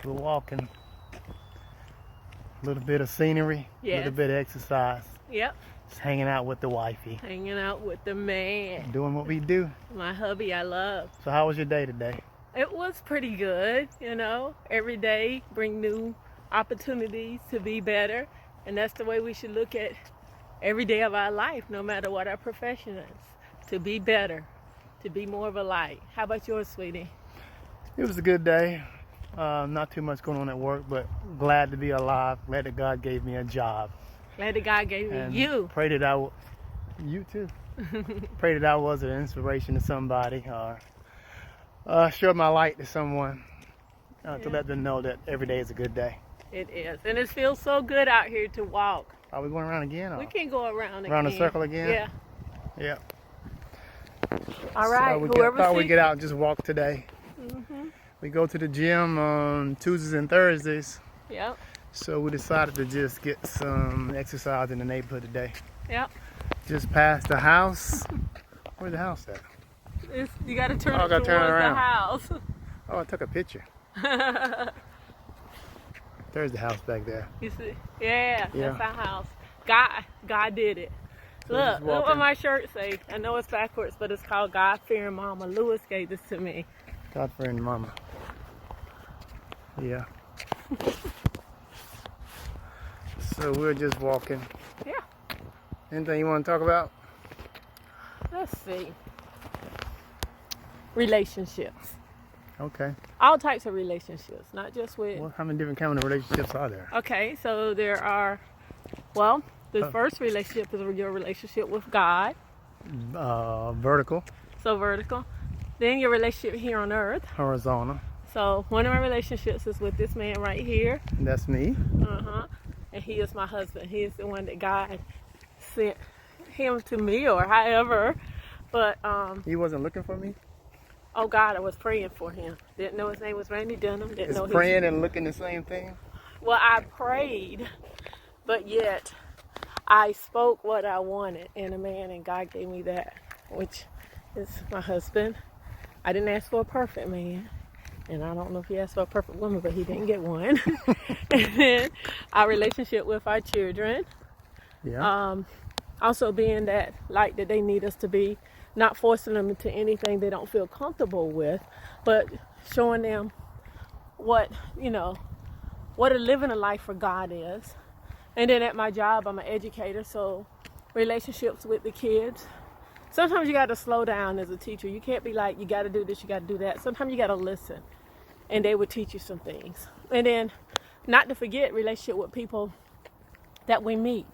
We're walking. A little bit of scenery, a Yes. little bit of exercise. Yep. Just hanging out with the wifey. Hanging out with the man. Doing what we do. My hubby I love. So how was your day today? It was pretty good, you know. Every day bring new opportunities to be better. And that's the way we should look at every day of our life, no matter what our profession is. To be better. To be more of a light. How about yours, sweetie? It was a good day. Not too much going on at work, but glad to be alive. Glad that God gave me a job. Glad that God gave me And you. pray that you too. Pray that I was an inspiration to somebody, or show my light to someone, to let them know that every day is a good day. It is. And it feels so good out here to walk. Are we going around again? Or We can go around around again. the circle again? Yeah. Yeah. All right. So Whoever thought we'd sees- get out and just walk today. We go to the gym on Tuesdays and Thursdays, Yep. so we decided to just get some exercise in the neighborhood today. Yep. Just past the house. Where's the house at? You got to turn Oh, I it gotta towards turn it the around. house. Oh, I took a picture. There's the house back there. You see? Yeah, Yeah. that's our house. God did it. So Look just what walking. my shirt say. I know it's backwards, but it's called God Fearing Mama. Lewis gave this to me. God friend mama. Yeah. So we're just walking. Yeah. Anything you want to talk about? Let's see. Relationships. Okay. All types of relationships, not just with. Well, how many different kind of relationships are there? Okay, so there are. Well, the Oh. first relationship is your relationship with God. Vertical, So vertical. Then your relationship here on earth. horizontal. So one of my relationships is with this man right here. And that's me. And he is my husband. He is the one that God sent him to me, or however. But He wasn't looking for me. oh God, I was praying for him. Didn't know his name was Randy Dunham. Didn't Is know praying and looking the same thing? Well, I prayed, but yet I spoke what I wanted in a man, and God gave me that, which is my husband. I didn't ask for a perfect man. And I don't know if he asked for a perfect woman, but he didn't get one. And then our relationship with our children. Yeah. Also being that light that they need us to be, not forcing them into anything they don't feel comfortable with, but showing them what a living a life for God is. And then at my job, I'm an educator, so relationships with the kids. Sometimes you got to slow down as a teacher. You can't be like, you got to do this, you got to do that. Sometimes you got to listen, and they will teach you some things. And then, not to forget, relationship with people that we meet.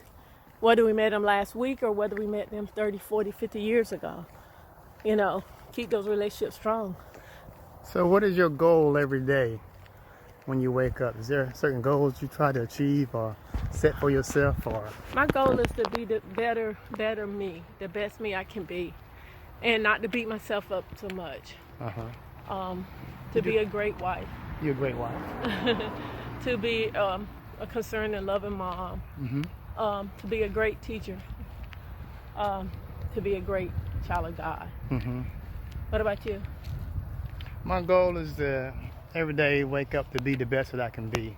Whether we met them last week or whether we met them 30, 40, 50 years ago. You know, keep those relationships strong. So what is your goal every day when you wake up? Is there certain goals you try to achieve or set for yourself? Or My goal is to be the better me, the best me I can be, and not to beat myself up too much. To be a great wife, you're a great wife. to be a concerned and loving mom, to be a great teacher, to be a great child of God. What about you? My goal is to every day wake up to be the best that I can be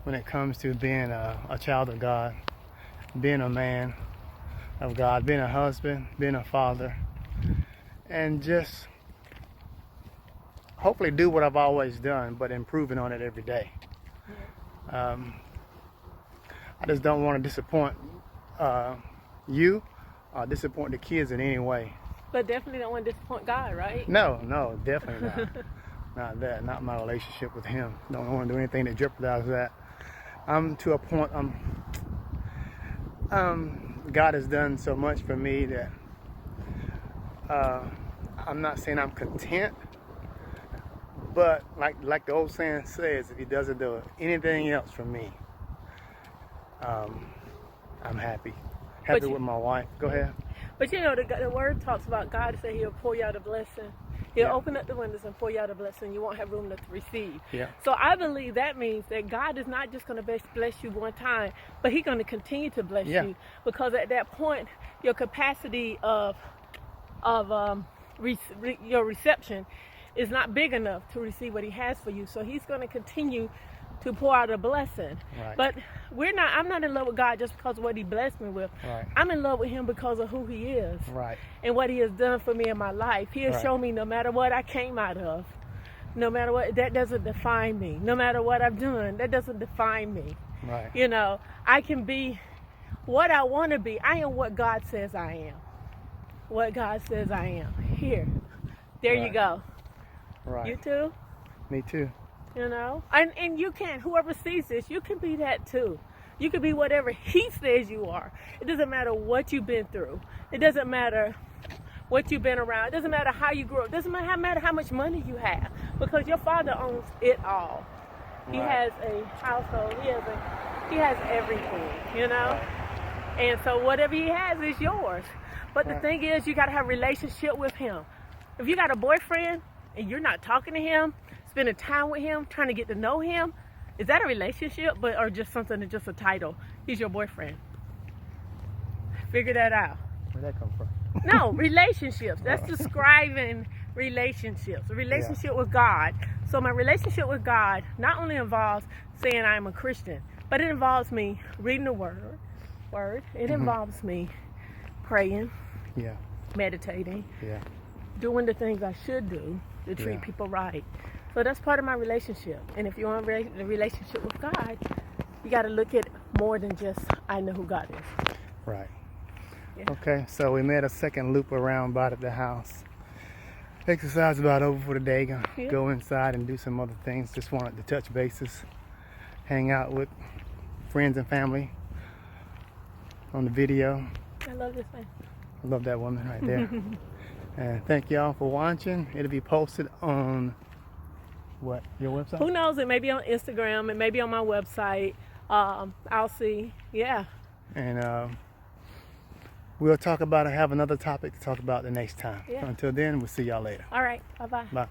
when it comes to being a child of God, being a man of God, being a husband, being a father, and just hopefully do what I've always done, but improving on it every day. I just don't want to disappoint you or disappoint the kids in any way. But definitely don't want to disappoint God, right? No, definitely not. Not that, not my relationship with him. Don't want to do anything that jeopardizes that. I'm to a point, God has done so much for me that I'm not saying I'm content, but like the old saying says, if he doesn't do anything else for me, I'm happy. Happy with my wife. Go ahead. But you know, the word talks about God said he'll pour you out a blessing. He'll Yeah. open up the windows and pour you out a blessing. You won't have room enough to receive. Yeah. So I believe that means that God is not just going to bless you one time, but he's going to continue to bless Yeah. you. Because at that point, your capacity of your reception is not big enough to receive what he has for you. So he's going to continue to pour out a blessing. Right. But I'm not in love with God just because of what he blessed me with. Right. I'm in love with him because of who he is. Right. And what he has done for me in my life. He has Right. shown me no matter what I came out of, no matter what, that doesn't define me. No matter what I've done, that doesn't define me. Right. You know, I can be what I want to be. I am what God says I am. What God says I am. Here. There you Right. go. Right. You too? Me too. You know? And you can, whoever sees this, you can be that too. You can be whatever he says you are. It doesn't matter what you've been through. It doesn't matter what you've been around. It doesn't matter how you grew up. It doesn't matter how much money you have, because your father owns it all. He Right. has a household. He has everything, you know? Right. And so whatever he has is yours. But the Right. thing is, you got to have a relationship with him. If you got a boyfriend and you're not talking to him, spending time with him, trying to get to know him, is that a relationship, or just something that's just a title? He's your boyfriend. Figure that out. Where'd that come from? No, relationships. That's describing relationships. A relationship with God. So my relationship with God not only involves saying I'm a Christian, but it involves me reading the word. It involves me praying, Yeah. meditating, Yeah. doing the things I should do to treat Yeah. people right. So that's part of my relationship. And if you want a relationship with God, you got to look at more than just I know who God is. Right. Yeah. Okay, so we made a second loop around by the house. Exercise about over for the day. Gonna Yeah. go inside and do some other things. Just wanted to touch bases, hang out with friends and family on the video. I love this thing. I love that woman right there. And thank y'all for watching. It'll be posted on what, your website? Who knows? It may be on Instagram. It may be on my website. I'll see. Yeah. And we'll talk about it, have another topic to talk about the next time. Yeah. Until then, we'll see y'all later. All right. Bye-bye. Bye.